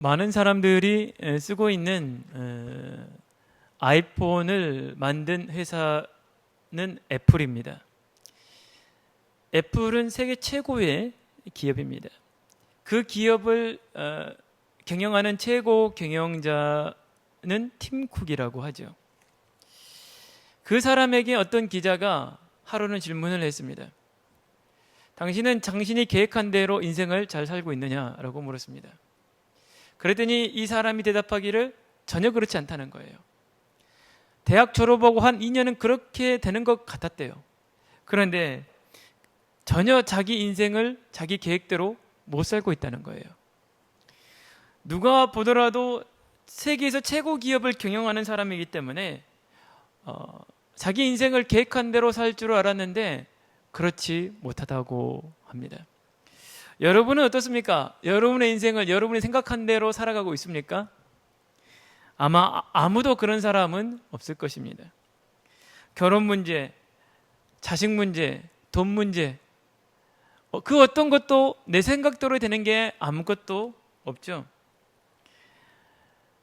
많은 사람들이 쓰고 있는 아이폰을 만든 회사는 애플입니다. 애플은 세계 최고의 기업입니다. 그 기업을 경영하는 최고 경영자는 팀 쿡이라고 하죠. 그 사람에게 어떤 기자가 하루는 질문을 했습니다. 당신은 당신이 계획한 대로 인생을 잘 살고 있느냐라고 물었습니다. 그랬더니 이 사람이 대답하기를 전혀 그렇지 않다는 거예요. 대학 졸업하고 한 2년은 그렇게 되는 것 같았대요. 그런데 전혀 자기 인생을 자기 계획대로 못 살고 있다는 거예요. 누가 보더라도 세계에서 최고 기업을 경영하는 사람이기 때문에 자기 인생을 계획한 대로 살 줄 알았는데 그렇지 못하다고 합니다. 여러분은 어떻습니까? 여러분의 인생을 여러분이 생각한 대로 살아가고 있습니까? 아마 아무도 그런 사람은 없을 것입니다. 결혼 문제, 자식 문제, 돈 문제, 그 어떤 것도 내 생각대로 되는 게 아무것도 없죠.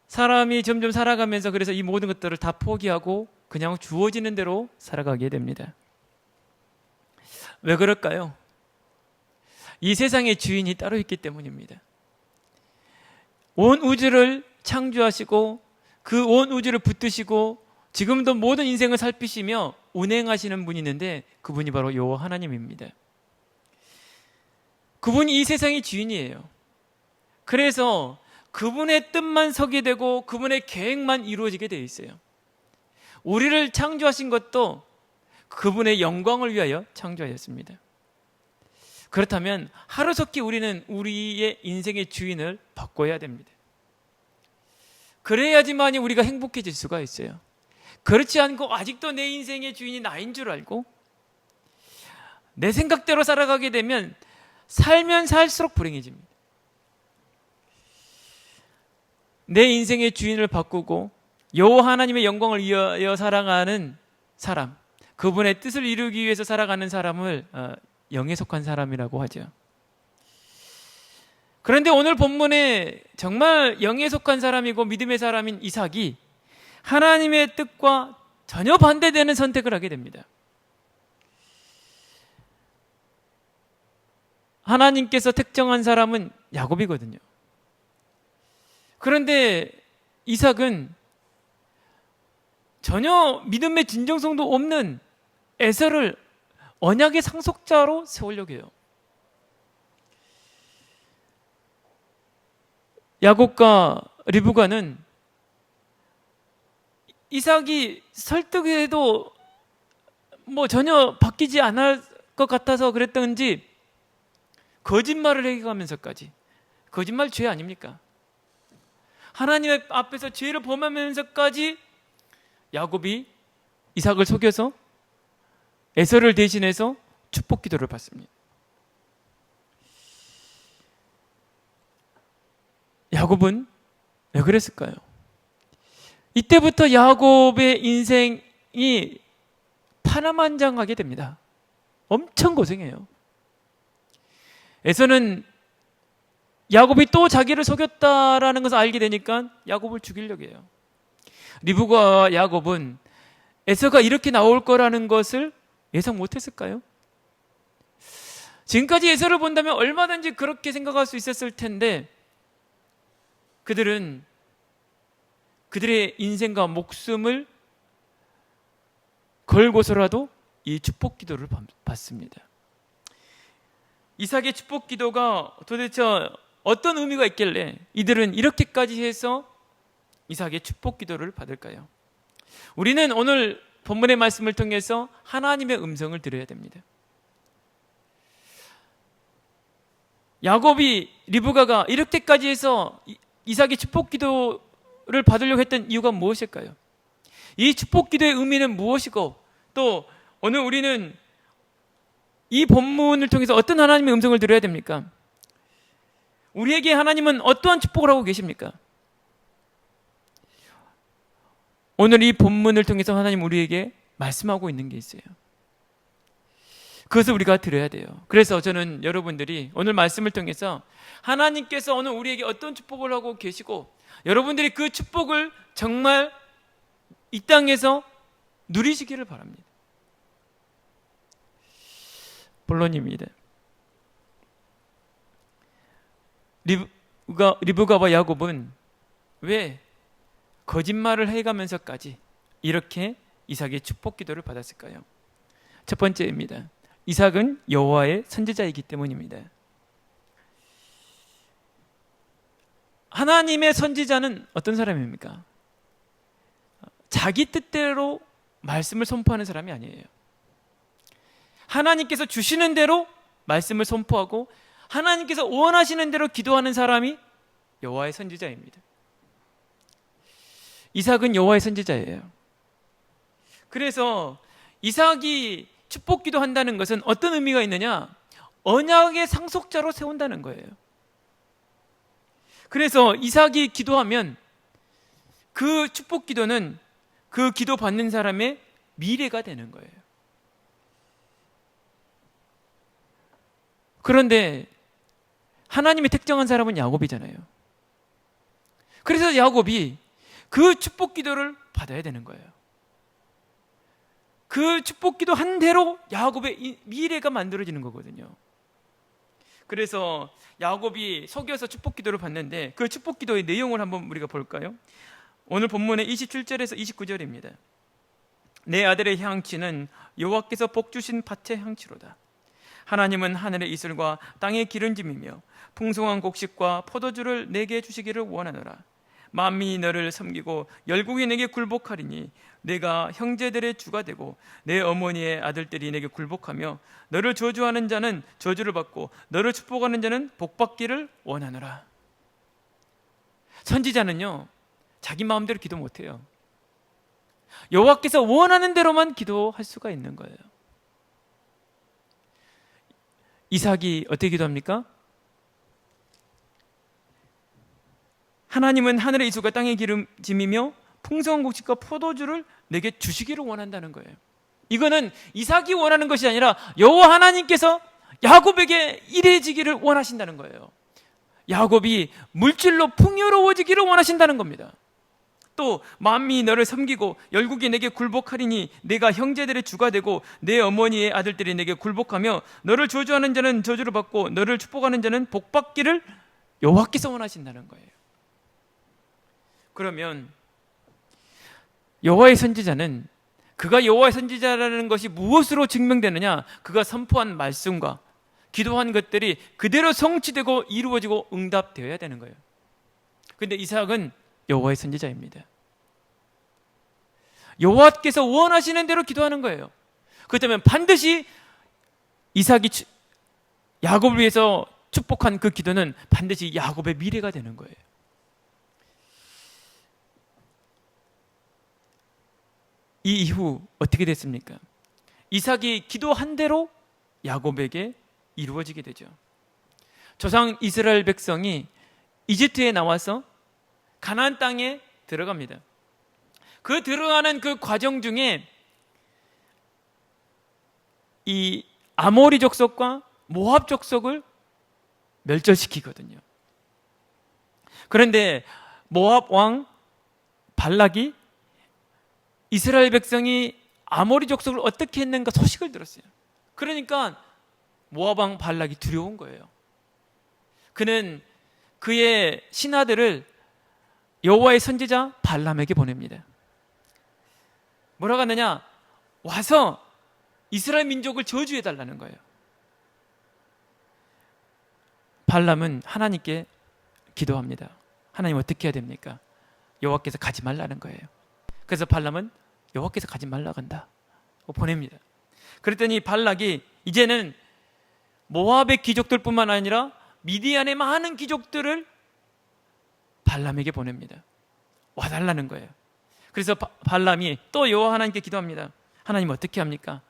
사람이 점점 살아가면서 그래서 이 모든 것들을 다 포기하고 그냥 주어지는 대로 살아가게 됩니다. 왜 그럴까요? 이 세상의 주인이 따로 있기 때문입니다. 온 우주를 창조하시고 그 온 우주를 붙드시고 지금도 모든 인생을 살피시며 운행하시는 분이 있는데 그분이 바로 여호와 하나님입니다. 그분이 이 세상의 주인이에요. 그래서 그분의 뜻만 서게 되고 그분의 계획만 이루어지게 되어 있어요. 우리를 창조하신 것도 그분의 영광을 위하여 창조하였습니다. 그렇다면 하루속히 우리는 우리의 인생의 주인을 바꿔야 됩니다. 그래야지만이 우리가 행복해질 수가 있어요. 그렇지 않고 아직도 내 인생의 주인이 나인 줄 알고 내 생각대로 살아가게 되면 살면 살수록 불행해집니다. 내 인생의 주인을 바꾸고 여호와 하나님의 영광을 위하여 살아가는 사람, 그분의 뜻을 이루기 위해서 살아가는 사람을 영에 속한 사람이라고 하죠. 그런데 오늘 본문에 정말 영에 속한 사람이고 믿음의 사람인 이삭이 하나님의 뜻과 전혀 반대되는 선택을 하게 됩니다. 하나님께서 택정한 사람은 야곱이거든요. 그런데 이삭은 전혀 믿음의 진정성도 없는 에서를 언약의 상속자로 세우려고 해요. 야곱과 리브가는 이삭이 설득해도 전혀 바뀌지 않을 것 같아서 그랬던지 거짓말을 해가면서까지, 거짓말 죄 아닙니까? 하나님 앞에서 죄를 범하면서까지 야곱이 이삭을 속여서 에서를 대신해서 축복 기도를 받습니다. 야곱은 왜 그랬을까요? 이때부터 야곱의 인생이 파란만장하게 됩니다. 엄청 고생해요. 에서는 야곱이 또 자기를 속였다라는 것을 알게 되니까 야곱을 죽이려고 해요. 리브가와 야곱은 에서가 이렇게 나올 거라는 것을 예상 못했을까요? 지금까지 에서를 본다면 얼마든지 그렇게 생각할 수 있었을 텐데 그들은 그들의 인생과 목숨을 걸고서라도 이 축복 기도를 받습니다. 이삭의 축복 기도가 도대체 어떤 의미가 있길래 이들은 이렇게까지 해서 이삭의 축복 기도를 받을까요? 우리는 오늘 본문의 말씀을 통해서 하나님의 음성을 들어야 됩니다. 야곱이, 리브가가 이렇게까지 해서 이삭의 축복 기도를 받으려고 했던 이유가 무엇일까요? 이 축복 기도의 의미는 무엇이고 또 오늘 우리는 이 본문을 통해서 어떤 하나님의 음성을 들어야 됩니까? 우리에게 하나님은 어떠한 축복을 하고 계십니까? 오늘 이 본문을 통해서 하나님 우리에게 말씀하고 있는 게 있어요. 그것을 우리가 들어야 돼요. 그래서 저는 여러분들이 오늘 말씀을 통해서 하나님께서 오늘 우리에게 어떤 축복을 하고 계시고 여러분들이 그 축복을 정말 이 땅에서 누리시기를 바랍니다. 본론입니다. 리브가와 야곱은 왜 거짓말을 해가면서까지 이렇게 이삭의 축복 기도를 받았을까요? 첫 번째입니다. 이삭은 여호와의 선지자이기 때문입니다. 하나님의 선지자는 어떤 사람입니까? 자기 뜻대로 말씀을 선포하는 사람이 아니에요. 하나님께서 주시는 대로 말씀을 선포하고 하나님께서 원하시는 대로 기도하는 사람이 여호와의 선지자입니다. 이삭은 여호와의 선지자예요. 그래서 이삭이 축복 기도한다는 것은 어떤 의미가 있느냐? 언약의 상속자로 세운다는 거예요. 그래서 이삭이 기도하면 그 축복 기도는 그 기도 받는 사람의 미래가 되는 거예요. 그런데 하나님이 택정한 사람은 야곱이잖아요. 그래서 야곱이 그 축복 기도를 받아야 되는 거예요. 그 축복 기도 한 대로 야곱의 미래가 만들어지는 거거든요. 그래서 야곱이 속여서 축복 기도를 받는데 그 축복 기도의 내용을 한번 우리가 볼까요? 오늘 본문의 27절에서 29절입니다. 내 아들의 향취는 여호와께서 복 주신 밭의 향취로다. 하나님은 하늘의 이슬과 땅의 기름짐이며 풍성한 곡식과 포도주를 내게 주시기를 원하노라. 만민이 너를 섬기고 열국이 내게 굴복하리니 내가 형제들의 주가 되고 내 어머니의 아들들이 내게 굴복하며 너를 저주하는 자는 저주를 받고 너를 축복하는 자는 복받기를 원하노라. 선지자는요 자기 마음대로 기도 못해요. 여호와께서 원하는 대로만 기도할 수가 있는 거예요. 이삭이 어떻게 기도합니까? 하나님은 하늘의 이슬과 땅의 기름짐이며 풍성한 곡식과 포도주를 내게 주시기를 원한다는 거예요. 이거는 이삭이 원하는 것이 아니라 여호와 하나님께서 야곱에게 이래지기를 원하신다는 거예요. 야곱이 물질로 풍요로워지기를 원하신다는 겁니다. 또 만민이 너를 섬기고 열국이 내게 굴복하리니 내가 형제들의 주가 되고 내 어머니의 아들들이 내게 굴복하며 너를 저주하는 자는 저주를 받고 너를 축복하는 자는 복받기를 여호와께서 원하신다는 거예요. 그러면 여호와의 선지자는 그가 여호와의 선지자라는 것이 무엇으로 증명되느냐? 그가 선포한 말씀과 기도한 것들이 그대로 성취되고 이루어지고 응답되어야 되는 거예요. 그런데 이삭은 여호와의 선지자입니다. 여호와께서 원하시는 대로 기도하는 거예요. 그렇다면 반드시 이삭이 야곱을 위해서 축복한 그 기도는 반드시 야곱의 미래가 되는 거예요. 이 이후 어떻게 됐습니까? 이삭이 기도한 대로 야곱에게 이루어지게 되죠. 조상 이스라엘 백성이 이집트에 나와서 가나안 땅에 들어갑니다. 그 들어가는 그 과정 중에 이 아모리 족속과 모압 족속을 멸절시키거든요. 그런데 모압 왕 발락이 이스라엘 백성이 아모리 족속을 어떻게 했는가 소식을 들었어요. 그러니까 모압 왕 발락이 두려운 거예요. 그는 그의 신하들을 여호와의 선지자 발람에게 보냅니다. 뭐라고 하느냐? 와서 이스라엘 민족을 저주해 달라는 거예요. 발람은 하나님께 기도합니다. 하나님 어떻게 해야 됩니까? 여호와께서 가지 말라는 거예요. 그래서 발람은 여호와께서 가지 말라고 한다 보냅니다. 그랬더니 발락이 이제는 모압의 귀족들뿐만 아니라 미디안의 많은 귀족들을 발람에게 보냅니다. 와달라는 거예요. 그래서 발람이 또 여호와 하나님께 기도합니다. 하나님 어떻게 합니까?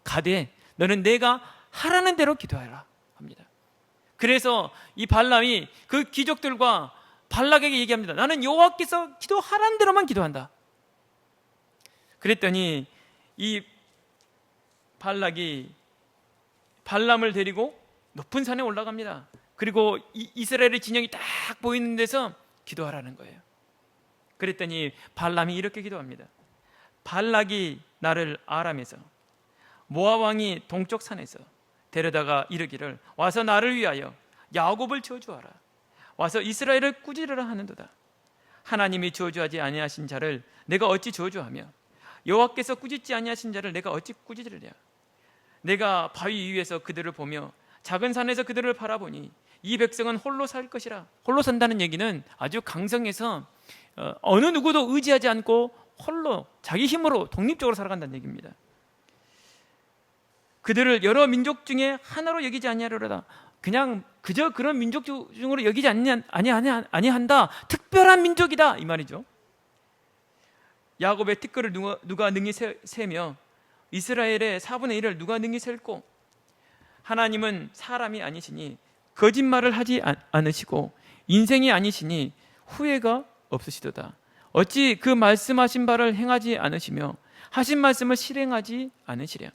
가되 너는 내가 하라는 대로 기도하라 합니다. 그래서 이 발람이 그 귀족들과 발락에게 얘기합니다. 나는 여호와께서 기도하라는 대로만 기도한다. 그랬더니 이 발락이 발람을 데리고 높은 산에 올라갑니다. 그리고 이스라엘의 진영이 딱 보이는 데서 기도하라는 거예요. 그랬더니 발람이 이렇게 기도합니다. 발락이 나를 아람에서, 모압 왕이 동쪽 산에서 데려다가 이르기를 와서 나를 위하여 야곱을 저주하라. 와서 이스라엘을 꾸짖으라 하는도다. 하나님이 저주하지 아니하신 자를 내가 어찌 저주하며 여호와께서 꾸짖지 아니하신 자를 내가 어찌 꾸짖으랴. 내가 바위 위에서 그들을 보며 작은 산에서 그들을 바라보니 이 백성은 홀로 살 것이라. 홀로 산다는 얘기는 아주 강성해서 어느 누구도 의지하지 않고 홀로 자기 힘으로 독립적으로 살아간다는 얘기입니다. 그들을 여러 민족 중에 하나로 여기지 아니하려다. 그냥 그저 그런 민족 중으로 여기지 아니한다. 특별한 민족이다 이 말이죠. 야곱의 티끌을 누가 능히 세며 이스라엘의 4분의 1을 누가 능히 셀고, 하나님은 사람이 아니시니 거짓말을 하지 않으시고 인생이 아니시니 후회가 없으시도다. 어찌 그 말씀하신 바를 행하지 않으시며 하신 말씀을 실행하지 않으시랴.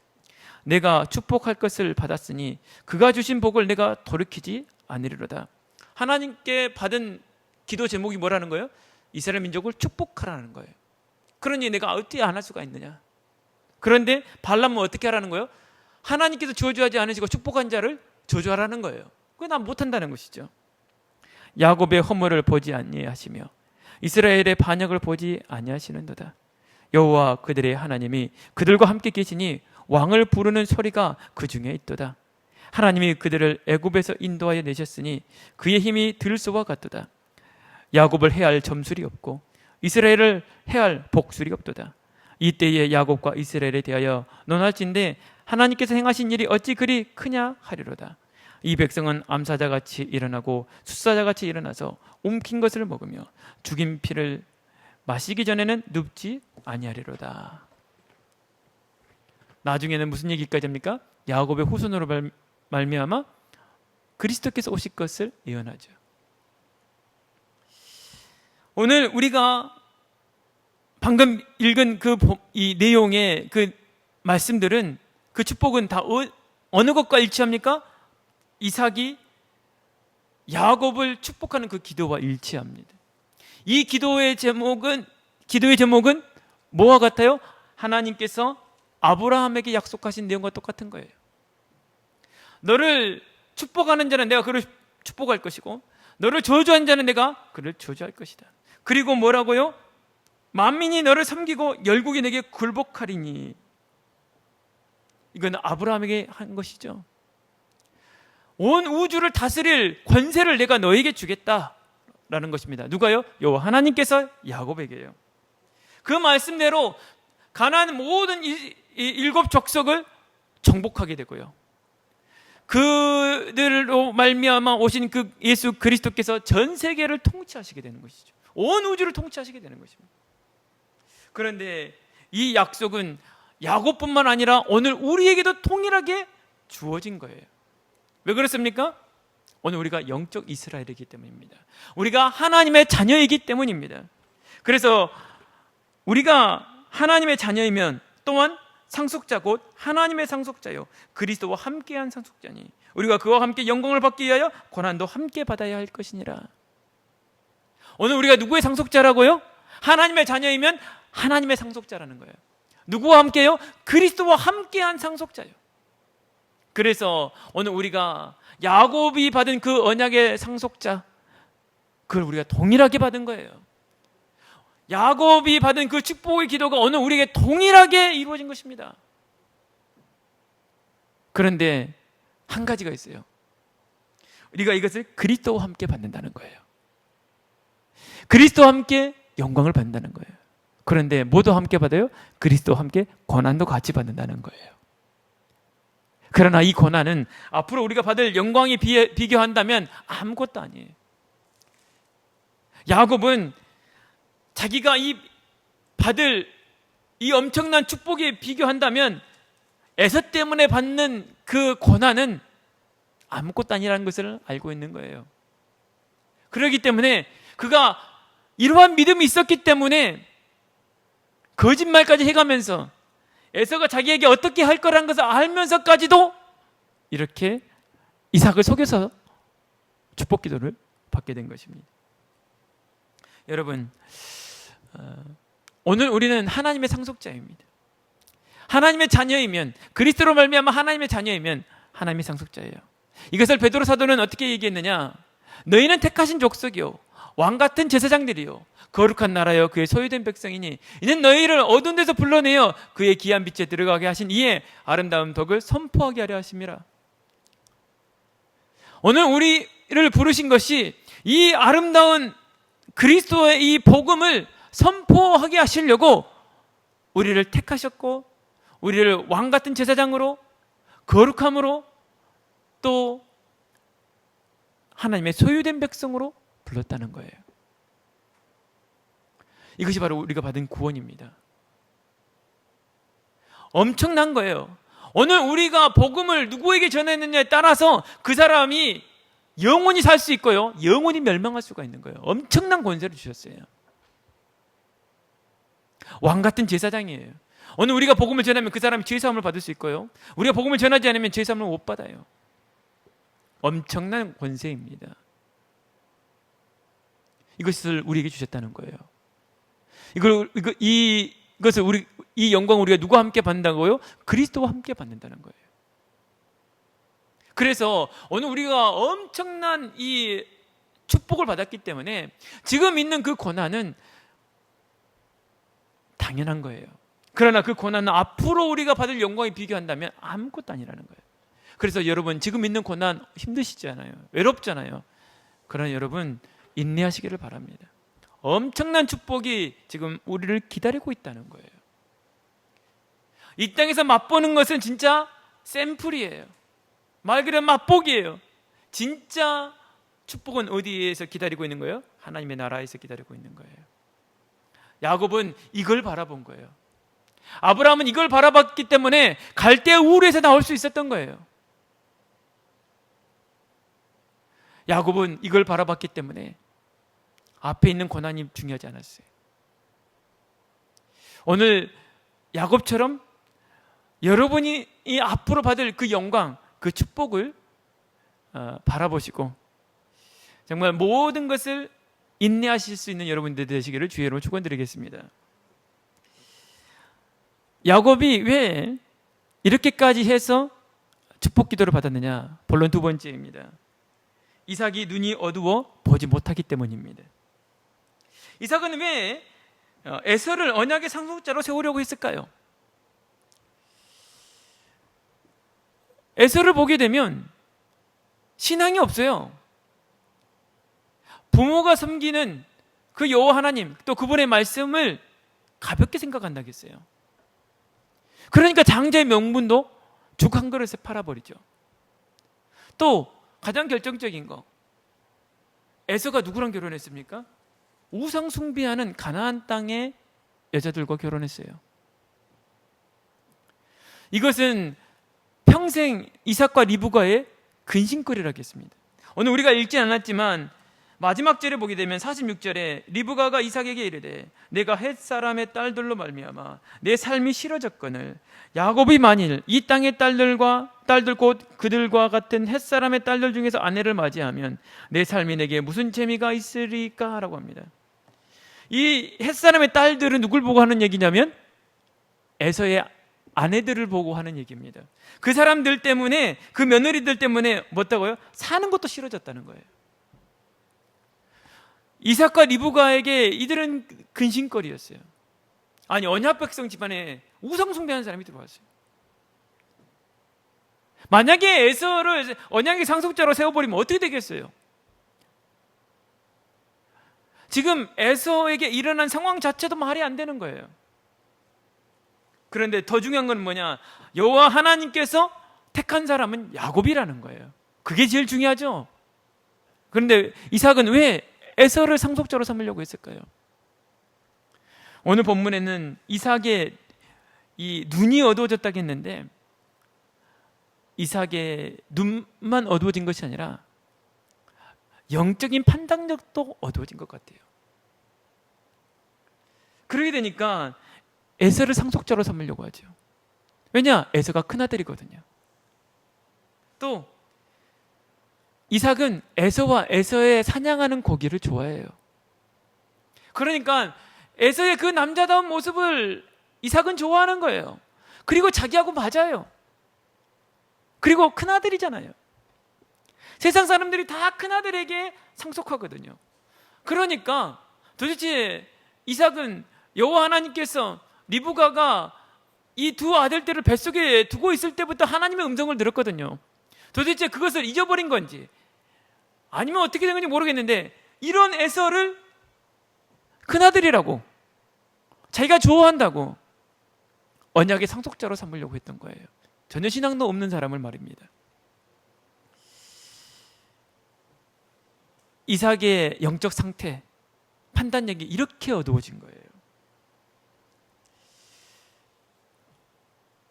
내가 축복할 것을 받았으니 그가 주신 복을 내가 돌이키지 않으리로다. 하나님께 받은 기도 제목이 뭐라는 거예요? 이스라엘 민족을 축복하라는 거예요. 그러니 내가 어떻게 안 할 수가 있느냐. 그런데 발람은 어떻게 하라는 거예요? 하나님께서 저주하지 않으시고 축복한 자를 저주하라는 거예요. 그게 난 못한다는 것이죠. 야곱의 허물을 보지 아니하시며 이스라엘의 반역을 보지 아니하시는도다. 여호와 그들의 하나님이 그들과 함께 계시니 왕을 부르는 소리가 그 중에 있도다. 하나님이 그들을 애굽에서 인도하여 내셨으니 그의 힘이 들소와 같도다. 야곱을 해할 점술이 없고 이스라엘을 해할 복술이 없도다. 이때에 야곱과 이스라엘에 대하여 논할진대 하나님께서 행하신 일이 어찌 그리 크냐 하리로다. 이 백성은 암사자같이 일어나고 숫사자같이 일어나서 움킨 것을 먹으며 죽인 피를 마시기 전에는 눕지 아니하리로다. 나중에는 무슨 얘기까지 합니까? 야곱의 후손으로 말미암아 그리스도께서 오실 것을 예언하죠. 오늘 우리가 방금 읽은 이 내용의 그 말씀들은, 그 축복은 다 어느 것과 일치합니까? 이삭이 야곱을 축복하는 그 기도와 일치합니다. 이 기도의 제목은 뭐와 같아요? 하나님께서 아브라함에게 약속하신 내용과 똑같은 거예요. 너를 축복하는 자는 내가 그를 축복할 것이고 너를 저주한 자는 내가 그를 저주할 것이다. 그리고 뭐라고요? 만민이 너를 섬기고 열국이 내게 굴복하리니. 이건 아브라함에게 한 것이죠. 온 우주를 다스릴 권세를 내가 너에게 주겠다라는 것입니다. 누가요? 여호와 하나님께서 야곱에게요. 그 말씀대로 가나안 모든 일곱 족속을 정복하게 되고요. 그들로 말미암아 오신 그 예수 그리스도께서 전 세계를 통치하시게 되는 것이죠. 온 우주를 통치하시게 되는 것입니다. 그런데 이 약속은 야곱뿐만 아니라 오늘 우리에게도 동일하게 주어진 거예요. 왜 그렇습니까? 오늘 우리가 영적 이스라엘이기 때문입니다. 우리가 하나님의 자녀이기 때문입니다. 그래서 우리가 하나님의 자녀이면 또한 상속자 곧 하나님의 상속자요 그리스도와 함께한 상속자니 우리가 그와 함께 영광을 받기 위하여 고난도 함께 받아야 할 것이니라. 오늘 우리가 누구의 상속자라고요? 하나님의 자녀이면 하나님의 상속자라는 거예요. 누구와 함께요? 그리스도와 함께한 상속자요. 그래서 오늘 우리가 야곱이 받은 그 언약의 상속자, 그걸 우리가 동일하게 받은 거예요. 야곱이 받은 그 축복의 기도가 오늘 우리에게 동일하게 이루어진 것입니다. 그런데 한 가지가 있어요. 우리가 이것을 그리스도와 함께 받는다는 거예요. 그리스도와 함께 영광을 받는다는 거예요. 그런데 모두 함께 받아요? 그리스도와 함께 고난도 같이 받는다는 거예요. 그러나 이 고난은 앞으로 우리가 받을 영광에 비교한다면 아무것도 아니에요. 야곱은 자기가 받을 이 엄청난 축복에 비교한다면 에서 때문에 받는 그 고난은 아무것도 아니라는 것을 알고 있는 거예요. 그렇기 때문에 그가 이러한 믿음이 있었기 때문에 거짓말까지 해가면서 에서가 자기에게 어떻게 할 거라는 것을 알면서까지도 이렇게 이삭을 속여서 축복 기도를 받게 된 것입니다. 여러분, 오늘 우리는 하나님의 상속자입니다. 하나님의 자녀이면, 그리스도로 말미암아 하나님의 자녀이면 하나님의 상속자예요. 이것을 베드로 사도는 어떻게 얘기했느냐? 너희는 택하신 족속이요, 왕같은 제사장들이요, 거룩한 나라여, 그의 소유된 백성이니 이는 너희를 어두운 데서 불러내어 그의 귀한 빛에 들어가게 하신 이의 아름다운 덕을 선포하게 하려 하심이라. 오늘 우리를 부르신 것이 이 아름다운 그리스도의 이 복음을 선포하게 하시려고 우리를 택하셨고, 우리를 왕같은 제사장으로, 거룩함으로, 또 하나님의 소유된 백성으로 불렀다는 거예요. 이것이 바로 우리가 받은 구원입니다. 엄청난 거예요. 오늘 우리가 복음을 누구에게 전했느냐에 따라서 그 사람이 영원히 살 수 있고요, 영원히 멸망할 수가 있는 거예요. 엄청난 권세를 주셨어요. 왕같은 제사장이에요. 오늘 우리가 복음을 전하면 그 사람이 죄사함을 받을 수 있고요, 우리가 복음을 전하지 않으면 죄사함을 못 받아요. 엄청난 권세입니다. 이것을 우리에게 주셨다는 거예요. 이것을 이 영광을 우리가 누구와 함께 받는다고요? 그리스도와 함께 받는다는 거예요. 그래서 오늘 우리가 엄청난 이 축복을 받았기 때문에 지금 있는 그 고난은 당연한 거예요. 그러나 그 고난은 앞으로 우리가 받을 영광에 비교한다면 아무것도 아니라는 거예요. 그래서 여러분, 지금 있는 고난 힘드시잖아요. 외롭잖아요. 그러나 여러분, 인내하시기를 바랍니다. 엄청난 축복이 지금 우리를 기다리고 있다는 거예요. 이 땅에서 맛보는 것은 진짜 샘플이에요. 말 그대로 맛보기예요. 진짜 축복은 어디에서 기다리고 있는 거예요? 하나님의 나라에서 기다리고 있는 거예요. 야곱은 이걸 바라본 거예요. 아브라함은 이걸 바라봤기 때문에 갈대아 우르에서 나올 수 있었던 거예요. 야곱은 이걸 바라봤기 때문에 앞에 있는 고난이 중요하지 않았어요. 오늘 야곱처럼 여러분이 이 앞으로 받을 그 영광, 그 축복을 바라보시고 정말 모든 것을 인내하실 수 있는 여러분들 되시기를 주의 이름으로 축원드리겠습니다. 야곱이 왜 이렇게까지 해서 축복 기도를 받았느냐? 본론 두 번째입니다. 이삭이 눈이 어두워 보지 못하기 때문입니다. 이삭은 왜 에서를 언약의 상속자로 세우려고 했을까요? 에서를 보게 되면 신앙이 없어요. 부모가 섬기는 그 여호와 하나님, 또 그분의 말씀을 가볍게 생각한다겠어요. 그러니까 장자의 명분도 죽 한 그릇에 팔아버리죠. 또 가장 결정적인 거, 에서가 누구랑 결혼했습니까? 우상 숭배하는 가나안 땅의 여자들과 결혼했어요. 이것은 평생 이삭과 리브가의 근심거리라겠습니다. 오늘 우리가 읽지 않았지만 마지막 절에 보게 되면 46절에 리브가가 이삭에게 이르되 내가 헷사람의 딸들로 말미암아 내 삶이 싫어졌거늘 야곱이 만일 이 땅의 딸들 곧 그들과 같은 헷사람의 딸들 중에서 아내를 맞이하면 내 삶이 내게 무슨 재미가 있으리까? 라고 합니다. 이 헷사람의 딸들은 누굴 보고 하는 얘기냐면 에서의 아내들을 보고 하는 얘기입니다. 그 사람들 때문에, 그 며느리들 때문에 뭐다고요? 사는 것도 싫어졌다는 거예요. 이삭과 리브가에게 이들은 근심거리였어요. 아니, 언약 백성 집안에 우상 숭배하는 사람이 들어왔어요. 만약에 에서를 언약의 상속자로 세워버리면 어떻게 되겠어요? 지금 에서에게 일어난 상황 자체도 말이 안 되는 거예요. 그런데 더 중요한 건 뭐냐? 여호와 하나님께서 택한 사람은 야곱이라는 거예요. 그게 제일 중요하죠. 그런데 이삭은 왜 에서를 상속자로 삼으려고 했을까요? 오늘 본문에는 이삭의 이 눈이 어두워졌다고 했는데 이삭의 눈만 어두워진 것이 아니라 영적인 판단력도 어두워진 것 같아요. 그러게 되니까 에서를 상속자로 삼으려고 하죠. 왜냐? 에서가 큰아들이거든요. 또 이삭은 에서와 에서의 사냥하는 고기를 좋아해요. 그러니까 에서의 그 남자다운 모습을 이삭은 좋아하는 거예요. 그리고 자기하고 맞아요. 그리고 큰아들이잖아요. 세상 사람들이 다 큰아들에게 상속하거든요. 그러니까 도대체 이삭은 여호와 하나님께서 리브가가 이 두 아들들을 뱃속에 두고 있을 때부터 하나님의 음성을 들었거든요. 도대체 그것을 잊어버린 건지 아니면 어떻게 된 건지 모르겠는데 이런 에서를 큰아들이라고 자기가 좋아한다고 언약의 상속자로 삼으려고 했던 거예요. 전혀 신앙도 없는 사람을 말입니다. 이삭의 영적 상태, 판단력이 이렇게 어두워진 거예요.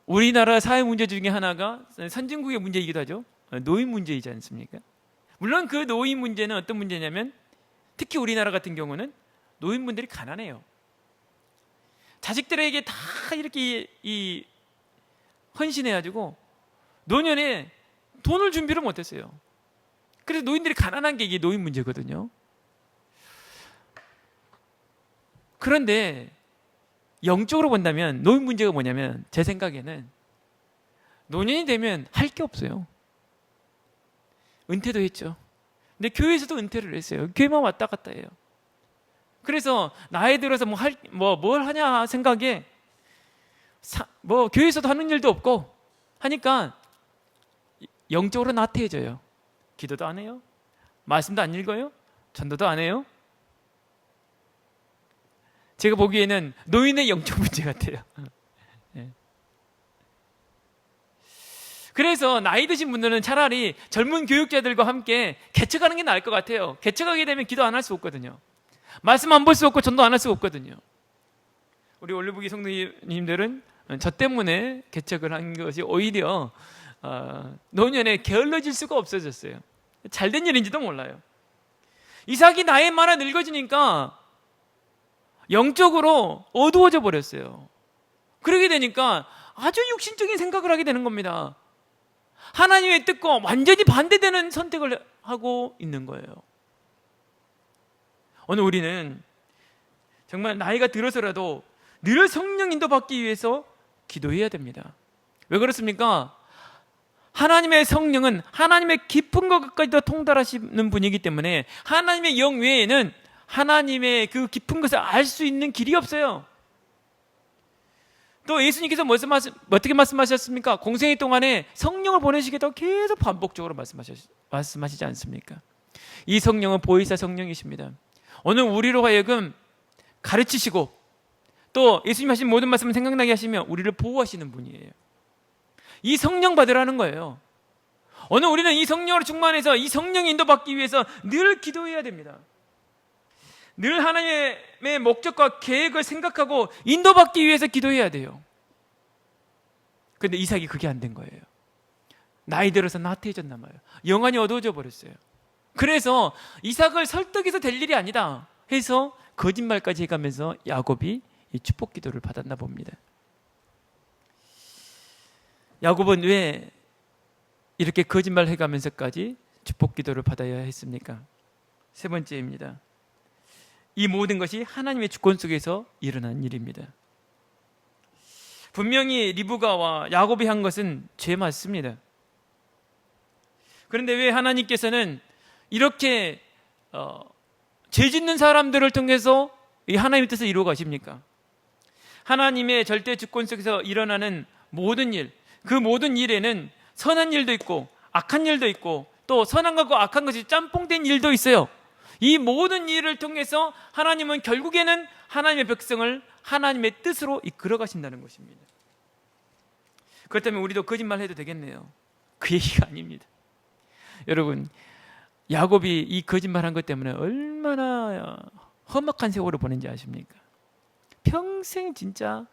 우리나라 사회 문제 중에 하나가 선진국의 문제이기도 하죠. 노인 문제이지 않습니까? 물론 그 노인 문제는 어떤 문제냐면 특히 우리나라 같은 경우는 노인분들이 가난해요. 자식들에게 다 이렇게 헌신해가지고 노년에 돈을 준비를 못했어요. 그래서 노인들이 가난한 게 이게 노인 문제거든요. 그런데 영적으로 본다면 노인 문제가 뭐냐면 제 생각에는 노년이 되면 할 게 없어요. 은퇴도 했죠. 근데 교회에서도 은퇴를 했어요. 교회만 왔다 갔다 해요. 그래서 나이 들어서 뭘 하냐 생각에 교회에서도 하는 일도 없고 하니까 영적으로 나태해져요. 기도도 안 해요. 말씀도 안 읽어요. 전도도 안 해요. 제가 보기에는 노인의 영적 문제 같아요. 네. 그래서 나이 드신 분들은 차라리 젊은 교육자들과 함께 개척하는 게 나을 것 같아요. 개척하게 되면 기도 안 할 수 없거든요. 말씀 안 볼 수 없고 전도 안 할 수 없거든요. 우리 올리브기 성도님들은 저 때문에 개척을 한 것이 오히려 노년에 게을러질 수가 없어졌어요. 잘된 일인지도 몰라요. 이삭이 나이 많아 늙어지니까 영적으로 어두워져 버렸어요. 그러게 되니까 아주 육신적인 생각을 하게 되는 겁니다. 하나님의 뜻과 완전히 반대되는 선택을 하고 있는 거예요. 오늘 우리는 정말 나이가 들어서라도 늘 성령 인도 받기 위해서 기도해야 됩니다. 왜 그렇습니까? 하나님의 성령은 하나님의 깊은 것까지도 통달하시는 분이기 때문에 하나님의 영 외에는 하나님의 그 깊은 것을 알 수 있는 길이 없어요. 또 예수님께서 어떻게 말씀하셨습니까? 공생애 동안에 성령을 보내시겠다고 계속 반복적으로 말씀하시지 않습니까? 이 성령은 보혜사 성령이십니다. 오늘 우리로 하여금 가르치시고 또 예수님 하신 모든 말씀을 생각나게 하시며 우리를 보호하시는 분이에요. 이 성령 받으라는 거예요. 오늘 우리는 이 성령으로 충만해서 이 성령 인도받기 위해서 늘 기도해야 됩니다. 늘 하나님의 목적과 계획을 생각하고 인도받기 위해서 기도해야 돼요. 그런데 이삭이 그게 안 된 거예요. 나이 들어서 나태해졌나 봐요. 영안이 어두워져 버렸어요. 그래서 이삭을 설득해서 될 일이 아니다 해서 거짓말까지 해가면서 야곱이 이 축복 기도를 받았나 봅니다. 야곱은 왜 이렇게 거짓말 해가면서까지 축복 기도를 받아야 했습니까? 세 번째입니다. 이 모든 것이 하나님의 주권 속에서 일어난 일입니다. 분명히 리브가와 야곱이 한 것은 죄 맞습니다. 그런데 왜 하나님께서는 이렇게 죄 짓는 사람들을 통해서 이 하나님의 뜻을 이루어 가십니까? 하나님의 절대 주권 속에서 일어나는 모든 일, 그 모든 일에는 선한 일도 있고 악한 일도 있고 또 선한 것과 악한 것이 짬뽕된 일도 있어요. 이 모든 일을 통해서 하나님은 결국에는 하나님의 백성을 하나님의 뜻으로 이끌어 가신다는 것입니다. 그렇다면 우리도 거짓말 해도 되겠네요. 그 얘기가 아닙니다. 여러분, 야곱이 이 거짓말한 것 때문에 얼마나 험악한 세월을 보낸지 아십니까? 평생 진짜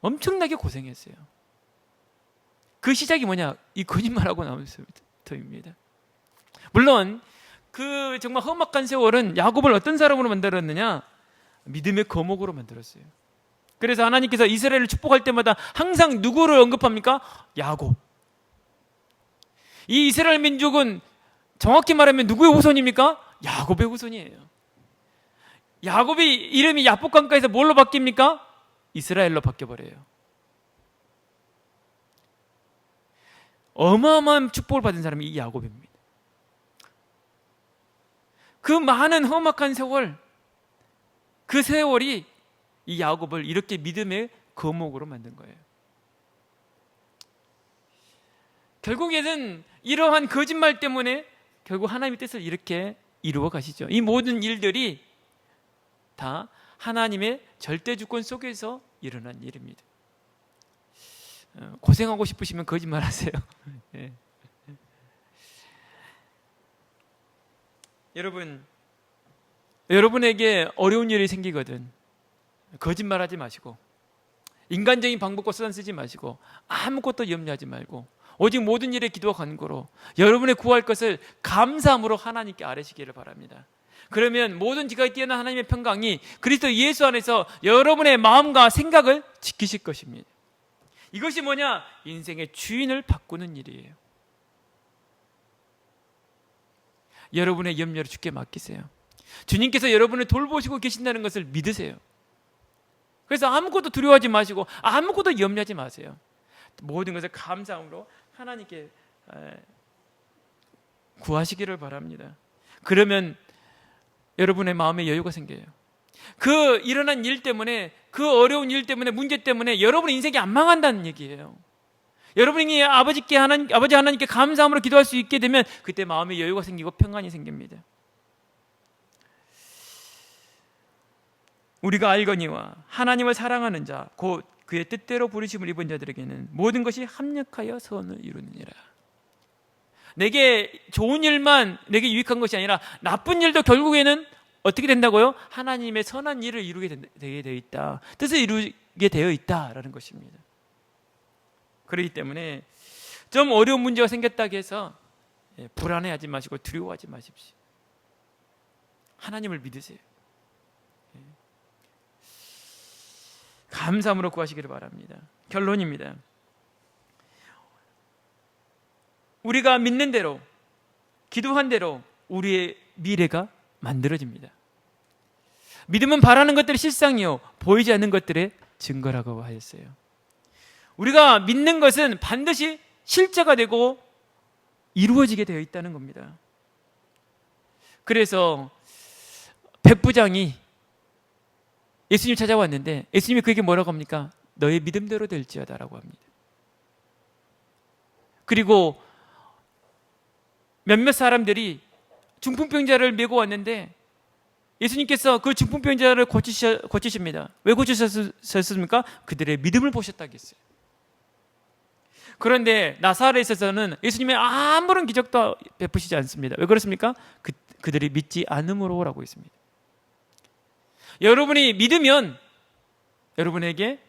엄청나게 고생했어요. 그 시작이 뭐냐? 이 거짓말하고 나오면서부터입니다. 물론 그 정말 험악한 세월은 야곱을 어떤 사람으로 만들었느냐? 믿음의 거목으로 만들었어요. 그래서 하나님께서 이스라엘을 축복할 때마다 항상 누구를 언급합니까? 야곱. 이 이스라엘 민족은 정확히 말하면 누구의 후손입니까? 야곱의 후손이에요. 야곱이 이름이 야복강가에서 뭘로 바뀝니까? 이스라엘로 바뀌어버려요. 어마어마한 축복을 받은 사람이 이 야곱입니다. 그 많은 험악한 세월, 그 세월이 이 야곱을 이렇게 믿음의 거목으로 만든 거예요. 결국에는 이러한 거짓말 때문에 결국 하나님의 뜻을 이렇게 이루어 가시죠. 이 모든 일들이 다 하나님의 절대 주권 속에서 일어난 일입니다. 고생하고 싶으시면 거짓말하세요. 네. 여러분에게 어려운 일이 생기거든 거짓말하지 마시고, 인간적인 방법과 수단 쓰지 마시고, 아무것도 염려하지 말고 오직 모든 일에 기도와 간구로 여러분의 구할 것을 감사함으로 하나님께 아뢰시기를 바랍니다. 그러면 모든 지각이 뛰어난 하나님의 평강이 그리스도 예수 안에서 여러분의 마음과 생각을 지키실 것입니다. 이것이 뭐냐? 인생의 주인을 바꾸는 일이에요. 여러분의 염려를 주께 맡기세요. 주님께서 여러분을 돌보시고 계신다는 것을 믿으세요. 그래서 아무것도 두려워하지 마시고 아무것도 염려하지 마세요. 모든 것을 감사함으로 하나님께 구하시기를 바랍니다. 그러면 여러분의 마음에 여유가 생겨요. 그 일어난 일 때문에, 그 어려운 일 때문에, 문제 때문에 여러분의 인생이 안 망한다는 얘기예요. 여러분이 아버지 하나님께 감사함으로 기도할 수 있게 되면 그때 마음에 여유가 생기고 평안이 생깁니다. 우리가 알거니와 하나님을 사랑하는 자 곧 그의 뜻대로 부르심을 입은 자들에게는 모든 것이 합력하여 선을 이루느니라. 내게 좋은 일만 내게 유익한 것이 아니라 나쁜 일도 결국에는 어떻게 된다고요? 하나님의 선한 일을 이루게 되어 있다. 뜻을 이루게 되어 있다라는 것입니다. 그렇기 때문에 좀 어려운 문제가 생겼다고 해서 불안해하지 마시고 두려워하지 마십시오. 하나님을 믿으세요. 감사함으로 구하시기를 바랍니다. 결론입니다. 우리가 믿는 대로, 기도한 대로 우리의 미래가 만들어집니다. 믿음은 바라는 것들의 실상이요 보이지 않는 것들의 증거라고 하였어요. 우리가 믿는 것은 반드시 실제가 되고 이루어지게 되어 있다는 겁니다. 그래서 백부장이 예수님 찾아왔는데 예수님이 그에게 뭐라고 합니까? 너의 믿음대로 될지어다라고 합니다. 그리고 몇몇 사람들이 중풍병자를 메고 왔는데 예수님께서 그 중풍병자를 고치십니다. 왜 고치셨습니까? 그들의 믿음을 보셨다고 했어요. 그런데 나사렛에서는 예수님의 아무런 기적도 베푸시지 않습니다. 왜 그렇습니까? 그들이 믿지 않음으로라고 했습니다. 여러분이 믿으면 여러분에게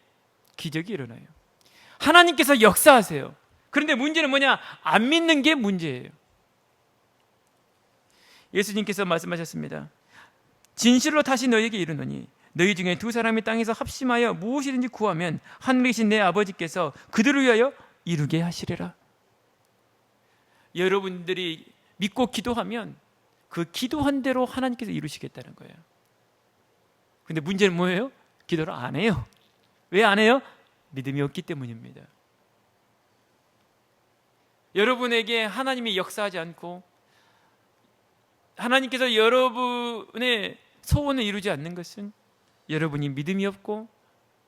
기적이 일어나요. 하나님께서 역사하세요. 그런데 문제는 뭐냐? 안 믿는 게 문제예요. 예수님께서 말씀하셨습니다. 진실로 다시 너희에게 이르노니 너희 중에 두 사람이 땅에서 합심하여 무엇이든지 구하면 하늘에 계신 내 아버지께서 그들을 위하여 이루게 하시리라. 여러분들이 믿고 기도하면 그 기도한 대로 하나님께서 이루시겠다는 거예요. 근데 문제는 뭐예요? 기도를 안 해요. 왜 안 해요? 믿음이 없기 때문입니다. 여러분에게 하나님이 역사하지 않고 하나님께서 여러분의 소원을 이루지 않는 것은 여러분이 믿음이 없고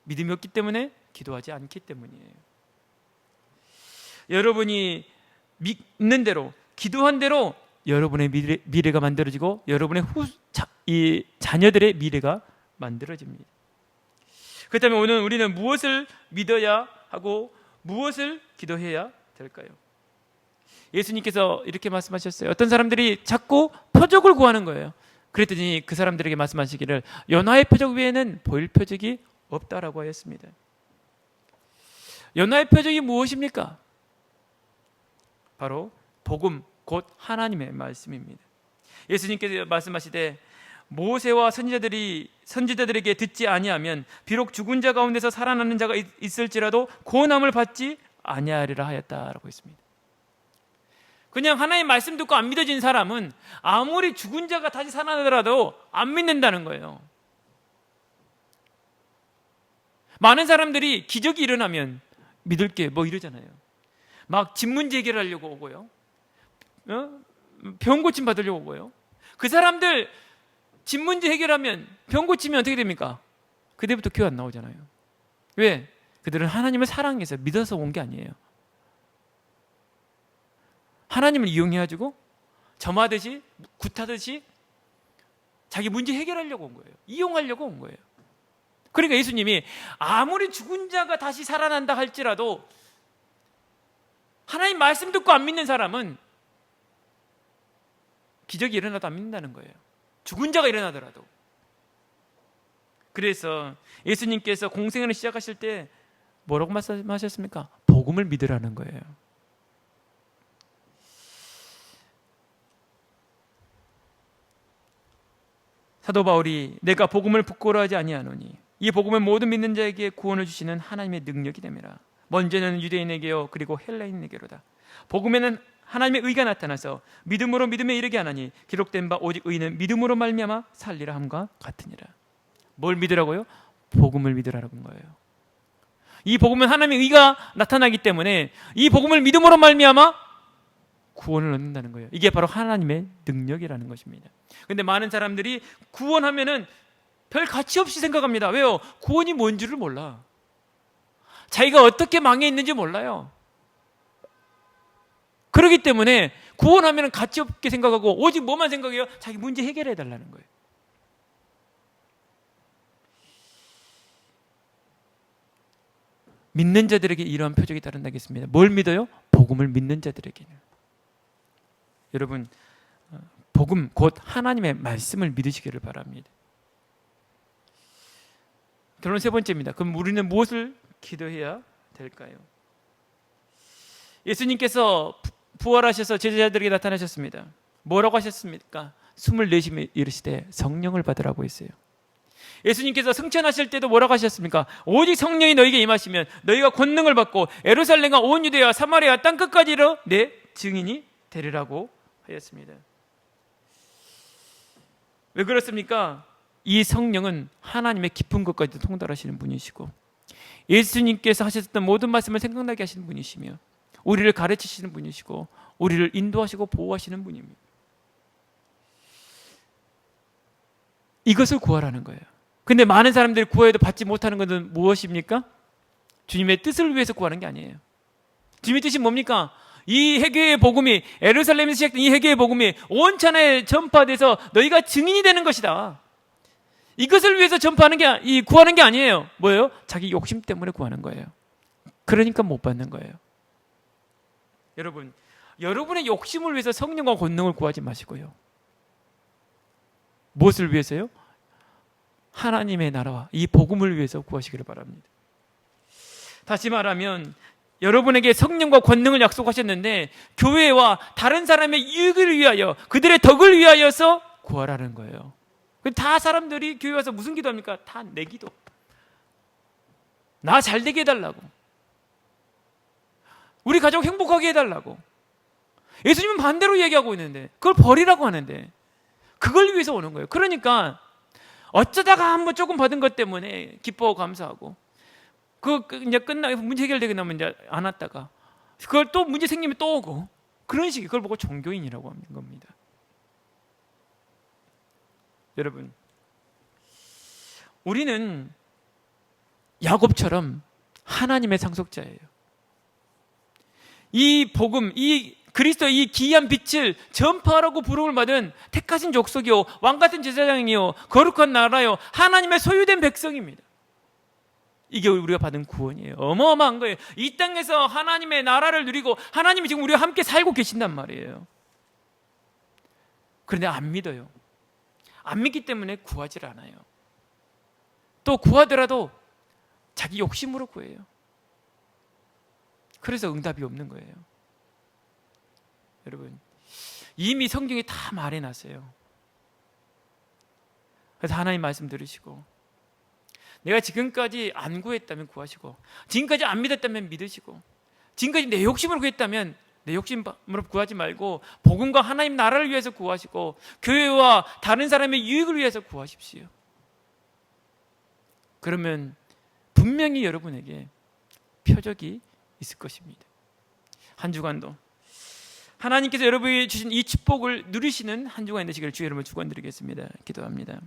믿음이 없기 때문에 기도하지 않기 때문이에요. 여러분이 믿는 대로 기도한 대로 여러분의 미래가 만들어지고 여러분의 자녀들의 미래가 만들어집니다. 그렇다면 오늘 우리는 무엇을 믿어야 하고 무엇을 기도해야 될까요? 예수님께서 이렇게 말씀하셨어요. 어떤 사람들이 자꾸 표적을 구하는 거예요. 그랬더니 그 사람들에게 말씀하시기를 연하의 표적 외에는 보일 표적이 없다라고 하였습니다. 연하의 표적이 무엇입니까? 바로 복음 곧 하나님의 말씀입니다. 예수님께서 말씀하시되 모세와 선지자들에게 듣지 아니하면 비록 죽은 자 가운데서 살아나는 자가 있을지라도 구원함을 받지 아니하리라 하였다라고 했습니다. 그냥 하나님 말씀 듣고 안 믿어진 사람은 아무리 죽은 자가 다시 살아나더라도 안 믿는다는 거예요. 많은 사람들이 기적이 일어나면 믿을 게 뭐 이러잖아요. 막 집 문제 해결하려고 오고요. 병 고침 받으려고 오고요. 그 사람들 집 문제 해결하면 병 고치면 어떻게 됩니까? 그때부터 교회 안 나오잖아요. 왜? 그들은 하나님을 사랑해서 믿어서 온 게 아니에요. 하나님을 이용해가지고 점하듯이 굿하듯이 자기 문제 해결하려고 온 거예요. 이용하려고 온 거예요. 그러니까 예수님이 아무리 죽은 자가 다시 살아난다 할지라도 하나님 말씀 듣고 안 믿는 사람은 기적이 일어나도 안 믿는다는 거예요. 죽은 자가 일어나더라도. 그래서 예수님께서 공생애를 시작하실 때 뭐라고 말씀하셨습니까? 복음을 믿으라는 거예요. 사도 바울이 내가 복음을 부끄러워하지 아니하노니 이 복음은 모든 믿는 자에게 구원을 주시는 하나님의 능력이 됨이라. 먼저는 유대인에게요 그리고 헬라인에게로다. 복음에는 하나님의 의가 나타나서 믿음으로 믿음에 이르게 하나니 기록된 바 오직 의는 믿음으로 말미암아 살리라 함과 같으니라. 뭘 믿으라고요? 복음을 믿으라는 거예요. 이 복음은 하나님의 의가 나타나기 때문에 이 복음을 믿음으로 말미암아 구원을 얻는다는 거예요. 이게 바로 하나님의 능력이라는 것입니다. 그런데 많은 사람들이 구원하면은 별 가치 없이 생각합니다. 왜요? 구원이 뭔 줄을 몰라. 자기가 어떻게 망해 있는지 몰라요. 그렇기 때문에 구원하면 가치 없게 생각하고 오직 뭐만 생각해요? 자기 문제 해결해 달라는 거예요. 믿는 자들에게 이러한 표적이 따른다겠습니다. 뭘 믿어요? 복음을 믿는 자들에게는. 여러분, 복음 곧 하나님의 말씀을 믿으시기를 바랍니다. 결론 세 번째입니다. 그럼 우리는 무엇을 기도해야 될까요? 예수님께서 부활하셔서 제자들에게 나타나셨습니다. 뭐라고 하셨습니까? 숨을 내쉬며 이르시되 성령을 받으라고 했어요. 예수님께서 승천하실 때도 뭐라고 하셨습니까? 오직 성령이 너희에게 임하시면 너희가 권능을 받고 예루살렘과 온 유대와 사마리아 땅끝까지 이르러 내 증인이 되리라고 하였습니다. 왜 그렇습니까? 이 성령은 하나님의 깊은 것까지 통달하시는 분이시고 예수님께서 하셨던 모든 말씀을 생각나게 하시는 분이시며 우리를 가르치시는 분이시고 우리를 인도하시고 보호하시는 분입니다. 이것을 구하라는 거예요. 근데 많은 사람들이 구해도 받지 못하는 것은 무엇입니까? 주님의 뜻을 위해서 구하는 게 아니에요. 주님의 뜻이 뭡니까? 이 회개의 복음이 예루살렘에서 시작된 이 회개의 복음이 온 천하에 전파돼서 너희가 증인이 되는 것이다. 이것을 위해서 전파하는 게 구하는 게 아니에요. 뭐예요? 자기 욕심 때문에 구하는 거예요. 그러니까 못 받는 거예요. 여러분, 여러분의 욕심을 위해서 성령과 권능을 구하지 마시고요. 무엇을 위해서요? 하나님의 나라와 이 복음을 위해서 구하시기를 바랍니다. 다시 말하면 여러분에게 성령과 권능을 약속하셨는데 교회와 다른 사람의 이익을 위하여 그들의 덕을 위하여서 구하라는 거예요. 다 사람들이 교회 와서 무슨 기도합니까? 다 내 기도. 나 잘 되게 해달라고. 우리 가족 행복하게 해달라고. 예수님은 반대로 얘기하고 있는데 그걸 버리라고 하는데 그걸 위해서 오는 거예요. 그러니까 어쩌다가 한번 조금 받은 것 때문에 기뻐하고 감사하고 이제 끝나고 문제 해결되게 나면 이제 안 왔다가 그걸 또 문제 생기면 또 오고 그런 식이 그걸 보고 종교인이라고 하는 겁니다. 여러분, 우리는 야곱처럼 하나님의 상속자예요. 이 복음, 이 그리스도의 이 기이한 빛을 전파하라고 부름을 받은 택하신 족속이요 왕같은 제사장이요 거룩한 나라요 하나님의 소유된 백성입니다. 이게 우리가 받은 구원이에요. 어마어마한 거예요. 이 땅에서 하나님의 나라를 누리고 하나님이 지금 우리와 함께 살고 계신단 말이에요. 그런데 안 믿어요. 안 믿기 때문에 구하지 않아요. 또 구하더라도 자기 욕심으로 구해요. 그래서 응답이 없는 거예요. 여러분, 이미 성경에 다 말해놨어요. 그래서 하나님 말씀 들으시고 내가 지금까지 안 구했다면 구하시고 지금까지 안 믿었다면 믿으시고 지금까지 내 욕심으로 구했다면 내 욕심으로 구하지 말고 복음과 하나님 나라를 위해서 구하시고 교회와 다른 사람의 유익을 위해서 구하십시오. 그러면 분명히 여러분에게 표적이 있을 것입니다. 한 주간도 하나님께서 여러분에게 주신 이 축복을 누리시는 한 주간 되시기를 주의 이름으로 축원드리겠습니다. 기도합니다.